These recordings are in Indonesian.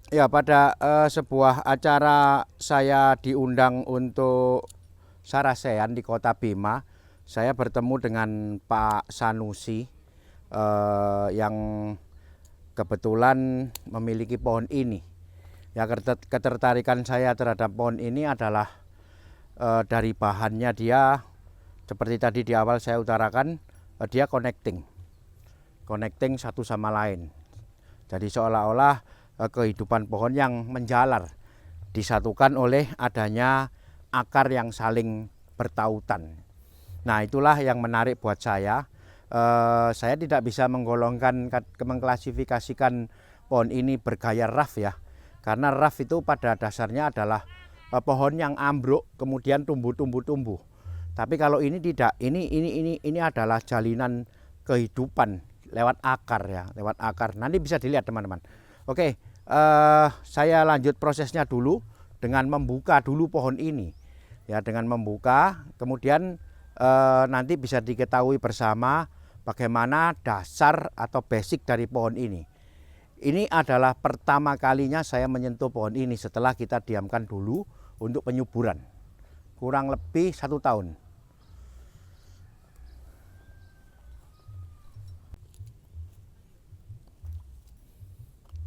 Ya, pada sebuah acara saya diundang untuk sarasehan di Kota Bima. Saya bertemu dengan Pak Sanusi yang kebetulan memiliki pohon ini. Ya, ketertarikan saya terhadap pohon ini adalah dari bahannya dia, seperti tadi di awal saya utarakan, dia connecting satu sama lain. Jadi seolah-olah kehidupan pohon yang menjalar disatukan oleh adanya akar yang saling bertautan. Nah, itulah yang menarik buat saya. Saya tidak bisa mengklasifikasikan pohon ini bergaya rough ya, karena rough itu pada dasarnya adalah pohon yang ambruk kemudian tumbuh. Tapi kalau ini tidak, ini adalah jalinan kehidupan lewat akar ya, lewat akar. Nanti bisa dilihat teman-teman. Oke, saya lanjut prosesnya dulu dengan membuka dulu pohon ini. Ya, dengan membuka, kemudian nanti bisa diketahui bersama bagaimana dasar atau basic dari pohon ini. Ini adalah pertama kalinya saya menyentuh pohon ini setelah kita diamkan dulu untuk penyuburan. Kurang lebih 1 tahun.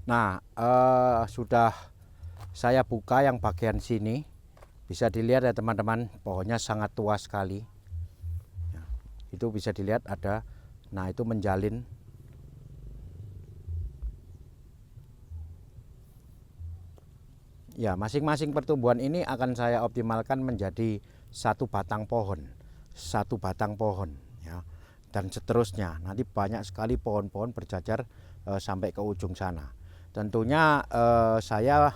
Nah, sudah saya buka yang bagian sini. Bisa dilihat ya teman-teman, pohonnya sangat tua sekali. Ya, itu bisa dilihat ada, nah itu menjalin. Ya, masing-masing pertumbuhan ini akan saya optimalkan menjadi satu batang pohon. Satu batang pohon ya. Dan seterusnya. Nanti banyak sekali pohon-pohon berjajar sampai ke ujung sana. Tentunya saya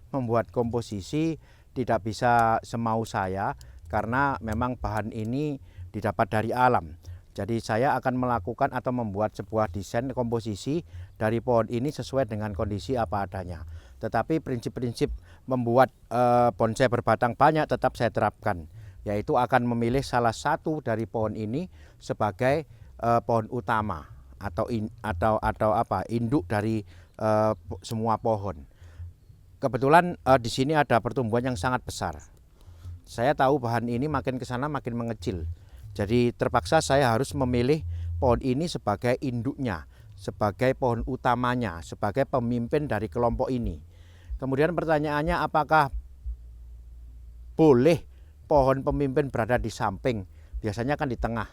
membuat komposisi tidak bisa semau saya karena memang bahan ini didapat dari alam. Jadi saya akan melakukan atau membuat sebuah desain komposisi dari pohon ini sesuai dengan kondisi apa adanya. Tetapi prinsip-prinsip membuat bonsai berbatang banyak tetap saya terapkan, yaitu akan memilih salah satu dari pohon ini sebagai pohon utama atau induk dari semua pohon. Kebetulan di sini ada pertumbuhan yang sangat besar. Saya tahu bahan ini makin ke sana makin mengecil. Jadi terpaksa saya harus memilih pohon ini sebagai induknya, sebagai pohon utamanya, sebagai pemimpin dari kelompok ini. Kemudian pertanyaannya, apakah boleh pohon pemimpin berada di samping? Biasanya kan di tengah.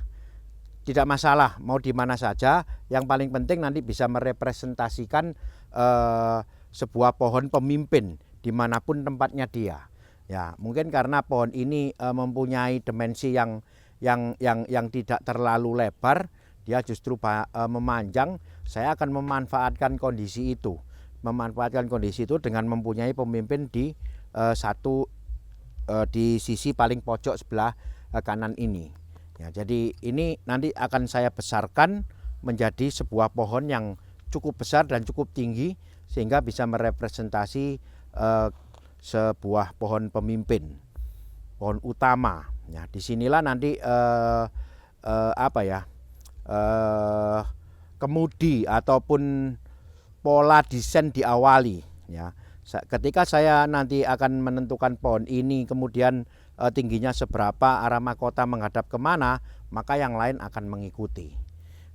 Tidak masalah, mau di mana saja. Yang paling penting nanti bisa merepresentasikan sebuah pohon pemimpin dimanapun tempatnya dia. Ya, mungkin karena pohon ini mempunyai dimensi yang tidak terlalu lebar, dia justru memanjang. Saya akan memanfaatkan kondisi itu. Dengan mempunyai pemimpin di di sisi paling pojok sebelah kanan ini. Ya, jadi ini nanti akan saya besarkan menjadi sebuah pohon yang cukup besar dan cukup tinggi sehingga bisa merepresentasi sebuah pohon pemimpin, pohon utama. Ya, disinilah nanti kemudi ataupun pola desain diawali. Ya, ketika saya nanti akan menentukan pohon ini kemudian tingginya seberapa, arah mahkota menghadap kemana, maka yang lain akan mengikuti.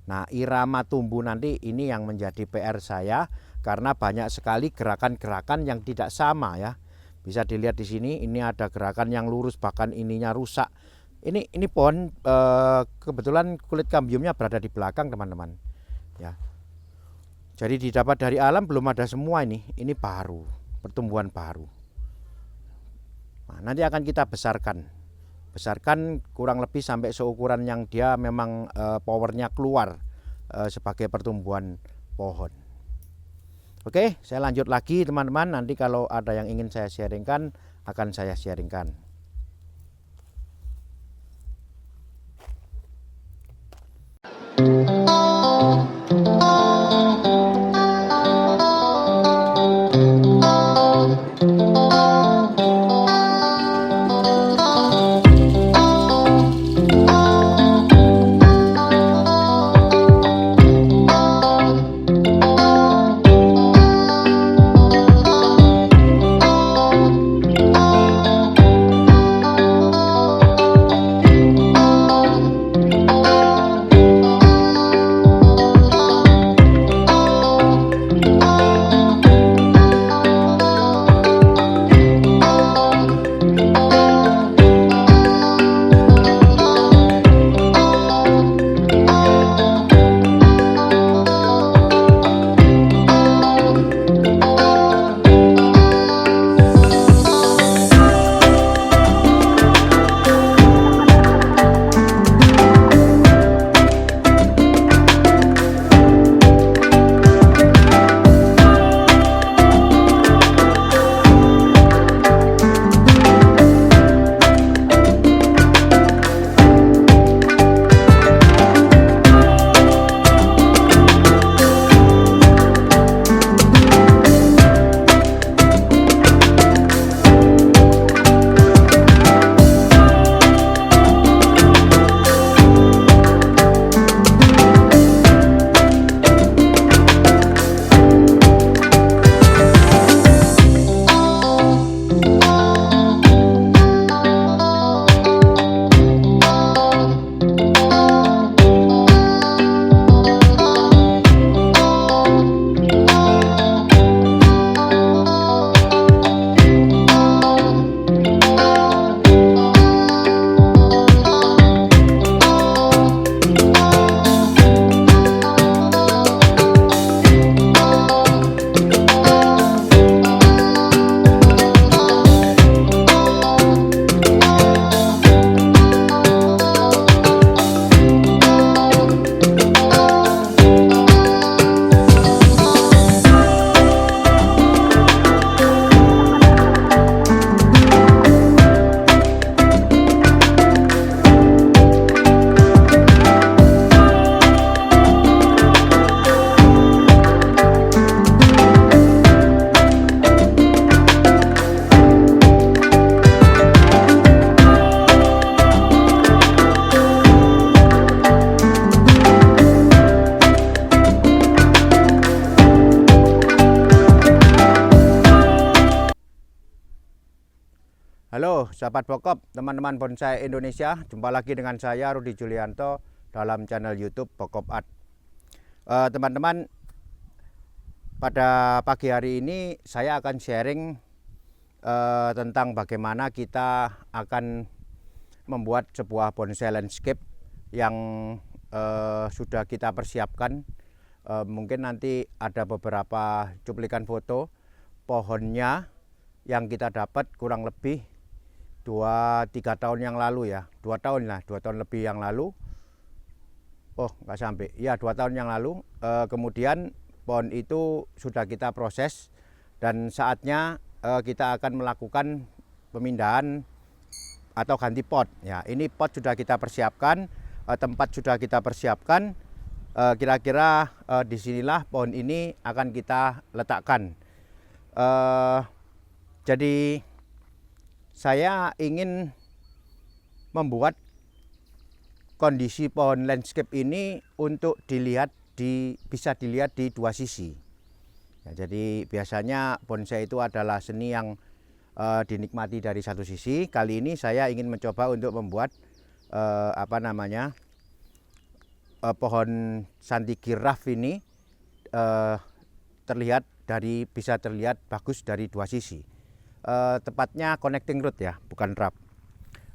Nah, irama tumbuh nanti ini yang menjadi PR saya karena banyak sekali gerakan-gerakan yang tidak sama ya. Bisa dilihat di sini, ini ada gerakan yang lurus bahkan ininya rusak. Ini pohon kebetulan kulit kambiumnya berada di belakang teman-teman. Ya. Jadi didapat dari alam belum ada semua ini baru, pertumbuhan baru. Nah, nanti akan kita besarkan kurang lebih sampai seukuran yang dia memang powernya keluar sebagai pertumbuhan pohon. Oke, saya lanjut lagi teman-teman. Nanti kalau ada yang ingin saya sharingkan akan saya sharingkan. Halo sahabat Bokop, teman-teman bonsai Indonesia, jumpa lagi dengan saya Rudi Julianto dalam channel YouTube Bokop Art. Teman-teman, pada pagi hari ini saya akan sharing tentang bagaimana kita akan membuat sebuah bonsai landscape yang sudah kita persiapkan. Mungkin nanti ada beberapa cuplikan foto pohonnya yang kita dapat kurang lebih 2-3 tahun yang lalu ya, 2 tahun lebih yang lalu. Oh nggak sampai, ya 2 tahun yang lalu. Kemudian pohon itu sudah kita proses dan saatnya kita akan melakukan pemindahan atau ganti pot. Ya, ini pot sudah kita persiapkan, tempat sudah kita persiapkan. Kira-kira disinilah pohon ini akan kita letakkan. Jadi saya ingin membuat kondisi pohon landscape ini untuk bisa dilihat di dua sisi. Ya, jadi biasanya bonsai itu adalah seni yang dinikmati dari satu sisi. Kali ini saya ingin mencoba untuk membuat pohon santigiraf ini bisa terlihat bagus dari dua sisi. Tepatnya connecting root ya, bukan rap.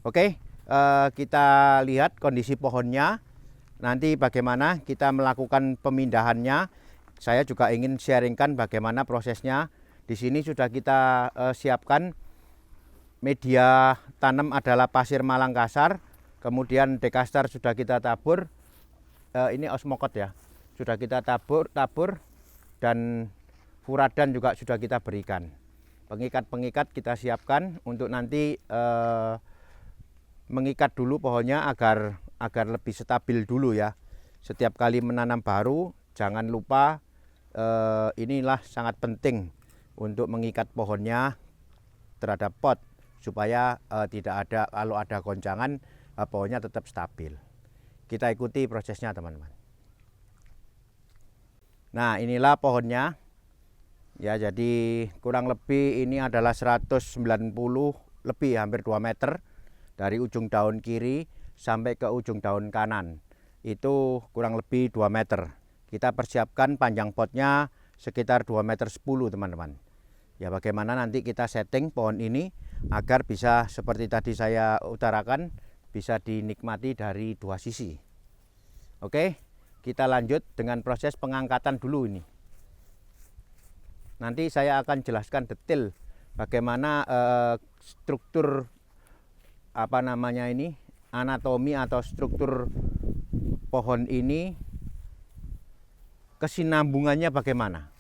Oke, kita lihat kondisi pohonnya. Nanti bagaimana kita melakukan pemindahannya. Saya juga ingin sharingkan bagaimana prosesnya. Di sini sudah kita siapkan media tanam adalah pasir Malang kasar. Kemudian dekastar sudah kita tabur. Ini osmokot ya, sudah kita tabur dan furadan juga sudah kita berikan. Pengikat-pengikat kita siapkan untuk nanti mengikat dulu pohonnya agar lebih stabil dulu ya. Setiap kali menanam baru jangan lupa inilah sangat penting untuk mengikat pohonnya terhadap pot supaya kalau ada goncangan pohonnya tetap stabil. Kita ikuti prosesnya teman-teman. Nah, inilah pohonnya. Ya, jadi kurang lebih ini adalah 190 lebih, hampir 2 meter dari ujung daun kiri sampai ke ujung daun kanan. Itu kurang lebih 2 meter. Kita persiapkan panjang potnya sekitar 2 meter 10 teman-teman. Ya, bagaimana nanti kita setting pohon ini agar bisa seperti tadi saya utarakan, bisa dinikmati dari dua sisi. Oke, kita lanjut dengan proses pengangkatan dulu ini. Nanti saya akan jelaskan detail bagaimana struktur anatomi atau struktur pohon ini, kesinambungannya bagaimana.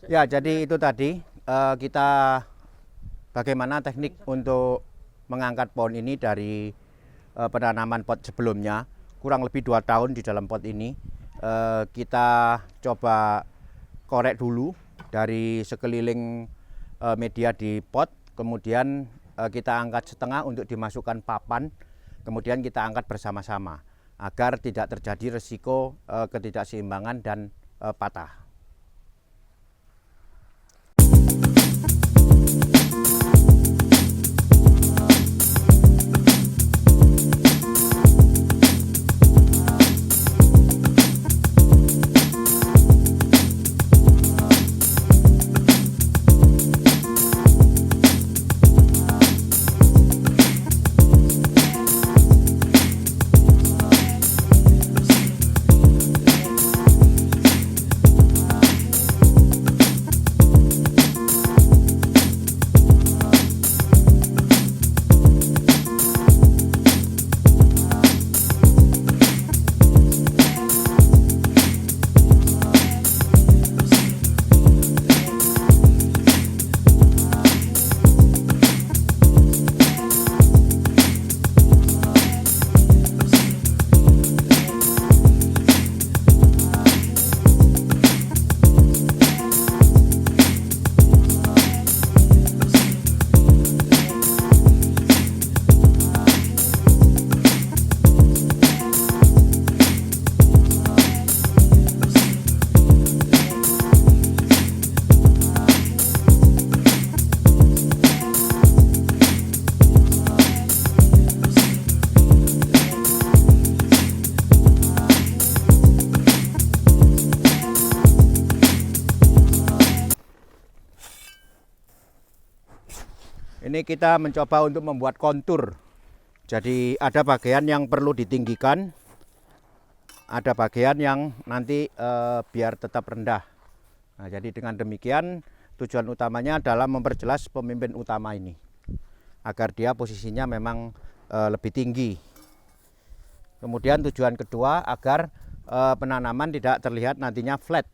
Ya, jadi itu tadi kita bagaimana teknik untuk mengangkat pohon ini dari penanaman pot sebelumnya. Kurang lebih 2 tahun di dalam pot ini. Kita coba korek dulu dari sekeliling media di pot. Kemudian kita angkat setengah untuk dimasukkan papan. Kemudian kita angkat bersama-sama agar tidak terjadi resiko ketidakseimbangan dan patah. Ini kita mencoba untuk membuat kontur. Jadi ada bagian yang perlu ditinggikan, ada bagian yang nanti biar tetap rendah. Nah, jadi dengan demikian tujuan utamanya adalah memperjelas pemimpin utama ini agar dia posisinya memang lebih tinggi. Kemudian tujuan kedua agar penanaman tidak terlihat nantinya flat.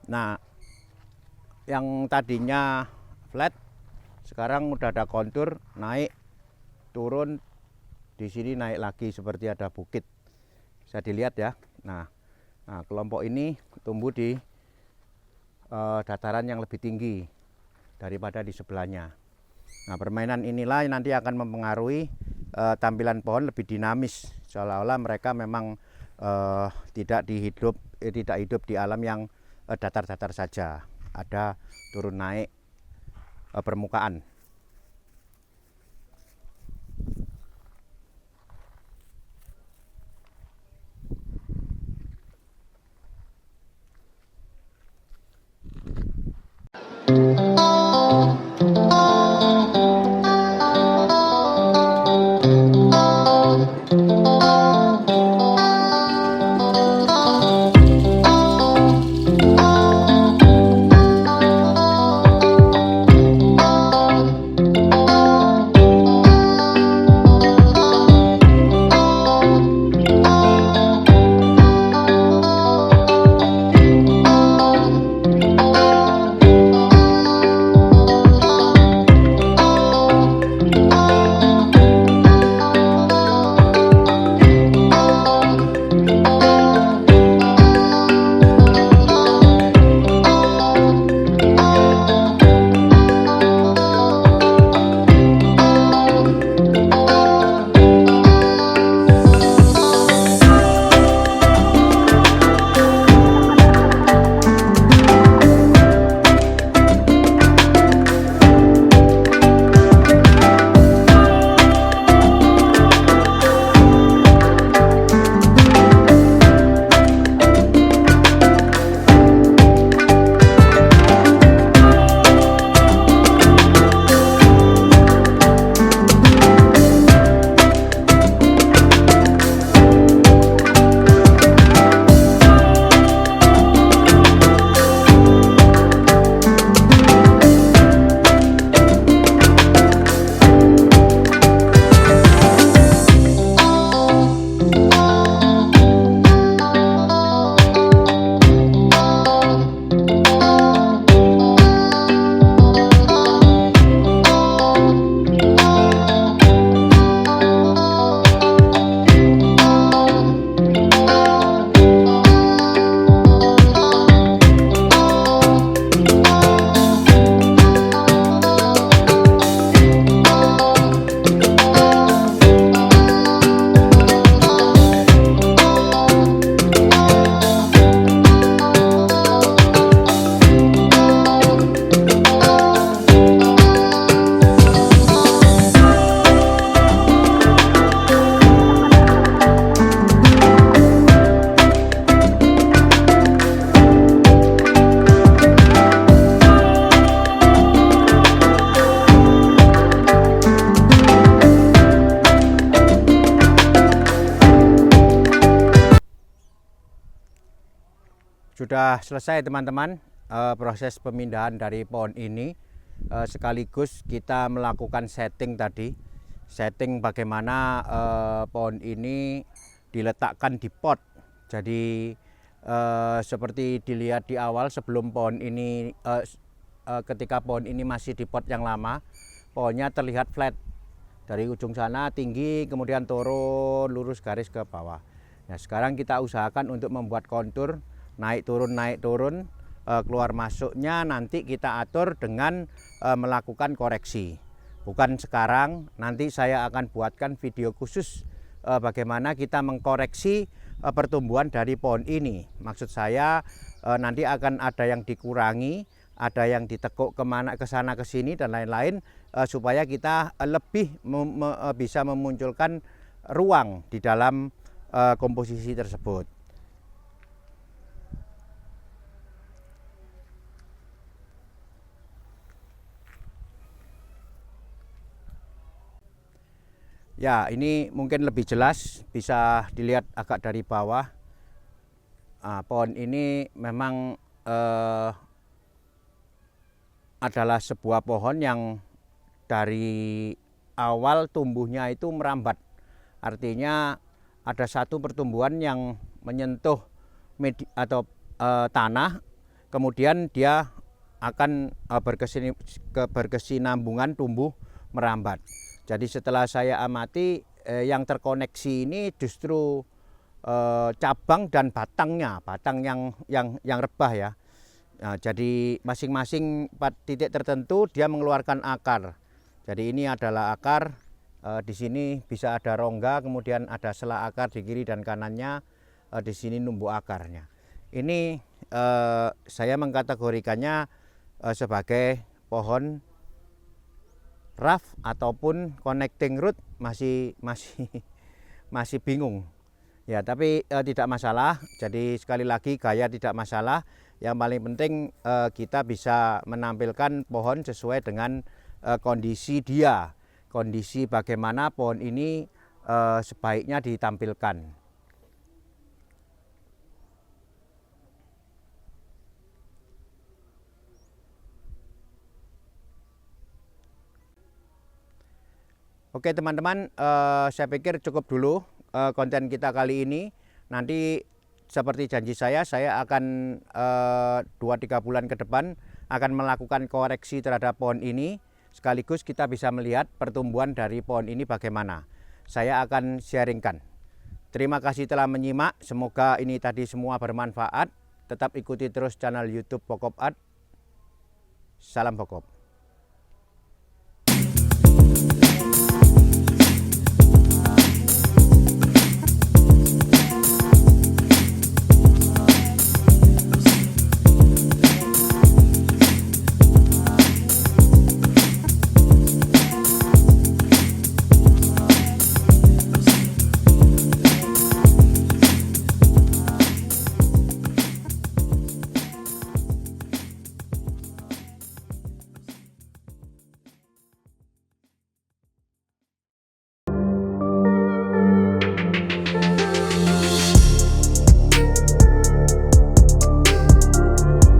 Nah, yang tadinya flat sekarang udah ada kontur, naik, turun, di sini naik lagi seperti ada bukit. Bisa dilihat ya. Nah, kelompok ini tumbuh di dataran yang lebih tinggi daripada di sebelahnya. Nah, permainan inilah yang nanti akan mempengaruhi tampilan pohon lebih dinamis, seolah-olah mereka memang tidak hidup di alam yang datar-datar saja, ada turun naik permukaan. sudah selesai teman-teman proses pemindahan dari pohon ini. Sekaligus kita melakukan setting tadi, setting bagaimana pohon ini diletakkan di pot. Jadi seperti dilihat di awal sebelum pohon ini, ketika pohon ini masih di pot yang lama, pohonnya terlihat flat dari ujung sana tinggi, kemudian turun lurus garis ke bawah. Nah, sekarang kita usahakan untuk membuat kontur naik turun, keluar masuknya nanti kita atur dengan melakukan koreksi. Bukan sekarang, nanti saya akan buatkan video khusus bagaimana kita mengkoreksi pertumbuhan dari pohon ini. Maksud saya nanti akan ada yang dikurangi, ada yang ditekuk kemana, ke sana ke sini dan lain-lain, supaya kita lebih bisa memunculkan ruang di dalam komposisi tersebut. Ya, ini mungkin lebih jelas, bisa dilihat agak dari bawah. Pohon ini memang adalah sebuah pohon yang dari awal tumbuhnya itu merambat. Artinya ada satu pertumbuhan yang menyentuh tanah, kemudian dia akan berkesinambungan tumbuh merambat. Jadi setelah saya amati, yang terkoneksi ini justru cabang dan batangnya, batang yang rebah ya. Nah, jadi masing-masing titik tertentu dia mengeluarkan akar. Jadi ini adalah akar. Di sini bisa ada rongga, kemudian ada sela akar di kiri dan kanannya. Di sini numbuh akarnya. Ini saya mengkategorikannya sebagai pohon rough ataupun connecting root, masih bingung. Ya, tapi tidak masalah. Jadi sekali lagi gaya tidak masalah. Yang paling penting kita bisa menampilkan pohon sesuai dengan kondisi dia. Kondisi bagaimana pohon ini sebaiknya ditampilkan. Oke teman-teman, saya pikir cukup dulu konten kita kali ini. Nanti seperti janji saya akan 2-3 bulan ke depan akan melakukan koreksi terhadap pohon ini. Sekaligus kita bisa melihat pertumbuhan dari pohon ini bagaimana. Saya akan sharingkan. Terima kasih telah menyimak. Semoga ini tadi semua bermanfaat. Tetap ikuti terus channel YouTube Pokop Art. Salam Pokop.